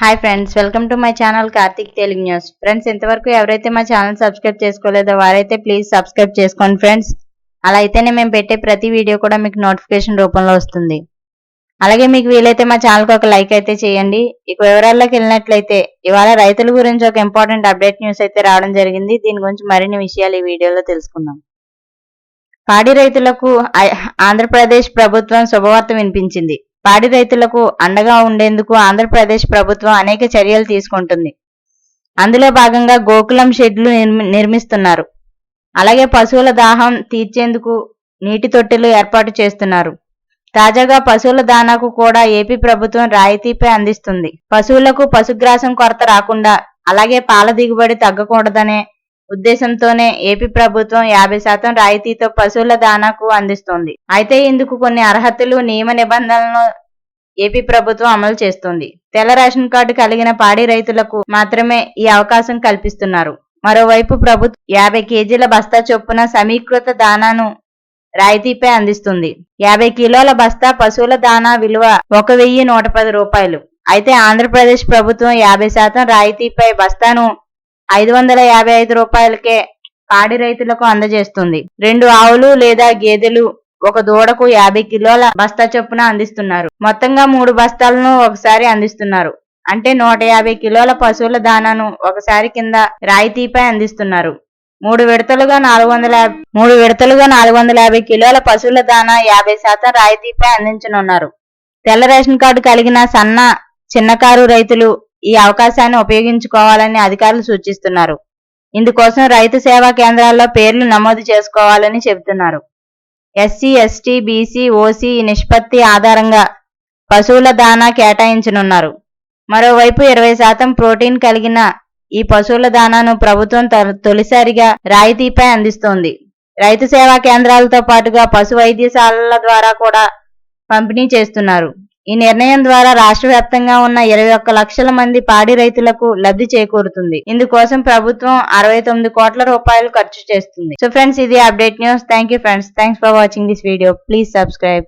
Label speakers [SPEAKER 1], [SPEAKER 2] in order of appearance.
[SPEAKER 1] Hi friends, welcome to my channel Karthik Telugu news. Friends, ఇంతవరకు ఎవరైతే మా ఛానల్ సబ్స్క్రైబ్ చేసుకోలేదో వారైతే ప్లీజ్ సబ్స్క్రైబ్ చేసుకోండి ఫ్రెండ్స్. అలా అయితేనే మేము పెట్టే ప్రతి వీడియో కూడా మీకు నోటిఫికేషన్ రూపంలో వస్తుంది. అలాగే మీకు వీలైతే మా ఛానల్కి ఒక లైక్ అయితే చేయండి. ఇక వివరాల్లోకి వెళ్ళినట్లయితే ఇవాళ రైతుల గురించి ఒక ఇంపార్టెంట్ అప్డేట్ న్యూస్ అయితే రావడం జరిగింది. దీని గురించి మరిన్ని విషయాలు ఈ వీడియోలో తెలుసుకుందాం. పాడి రైతులకు ఆంధ్రప్రదేశ్ ప్రభుత్వం శుభవార్త వినిపించింది. పాడి రైతులకు అండగా ఉండేందుకు ఆంధ్రప్రదేశ్ ప్రభుత్వం అనేక చర్యలు తీసుకుంటుంది. అందులో భాగంగా గోకులం షెడ్లు నిర్మిస్తున్నారు. అలాగే పశువుల దాహం తీర్చేందుకు నీటి తొట్టెలు ఏర్పాటు చేస్తున్నారు. తాజాగా పశువుల దానాకు కూడా ఏపీ ప్రభుత్వం రాయితీపై అందిస్తుంది. పశువులకు పశుగ్రాసం కొరత రాకుండా, అలాగే పాల దిగుబడి తగ్గకూడదనే ఉద్దేశంతోనే ఏపీ ప్రభుత్వం 50% రాయితీతో పశువుల దానాకు అందిస్తోంది. అయితే ఇందుకు కొన్ని అర్హతలు, నియమ నిబంధనలను ఏపీ ప్రభుత్వం అమలు చేస్తోంది. తెల్ల రేషన్ కార్డు కలిగిన పాడి రైతులకు మాత్రమే ఈ అవకాశం కల్పిస్తున్నారు. మరోవైపు ప్రభుత్వం 50 కేజీల బస్తా చొప్పున సమీకృత దానాను రాయితీపై అందిస్తుంది. 50 కిలోల బస్తా పశువుల దానా విలువ 1110 రూపాయలు. అయితే ఆంధ్రప్రదేశ్ ప్రభుత్వం 50% రాయితీపై బస్తాను 555 రూపాయలకే పాడి రైతులకు అందజేస్తుంది. 2 ఆవులు లేదా గేదెలు, ఒక దూడకు 50 కిలోల బస్తా చొప్పున అందిస్తున్నారు. మొత్తంగా 3 బస్తాలను ఒకసారి అందిస్తున్నారు. అంటే 150 కిలోల పశువుల దానాను ఒకసారి కింద రాయితీపై అందిస్తున్నారు. 3 విడతలుగా 450 కిలోల పశువుల దానా 50% రాయితీపై అందించనున్నారు. తెల్ల రేషన్ కార్డు కలిగిన సన్న, చిన్నకారు రైతులు ఈ అవకాశాన్ని ఉపయోగించుకోవాలని అధికారులు సూచిస్తున్నారు. ఇందుకోసం రైతు సేవా కేంద్రాల్లో పేర్లు నమోదు చేసుకోవాలని చెబుతున్నారు. ఎస్సీ, ఎస్టీ, బీసీ, ఓసీ నిష్పత్తి ఆధారంగా పశువుల దానా కేటాయించనున్నారు. మరోవైపు 20% ప్రోటీన్ కలిగిన ఈ పశువుల దానాను ప్రభుత్వం తొలిసారిగా రాయితీపై అందిస్తోంది. రైతు సేవా కేంద్రాలతో పాటుగా పశు వైద్యశాలల ద్వారా కూడా పంపిణీ చేస్తున్నారు. ఈ నిర్ణయం ద్వారా రాష్ట్ర వ్యాప్తంగా ఉన్న 21 లక్షల మంది పాడి రైతులకు లబ్ధి చేకూరుతుంది. ఇందుకోసం ప్రభుత్వం 69 కోట్ల రూపాయలు ఖర్చు చేస్తుంది. సో ఫ్రెండ్స్, ఇది update news. Thank you friends. Thanks for watching this video. Please subscribe.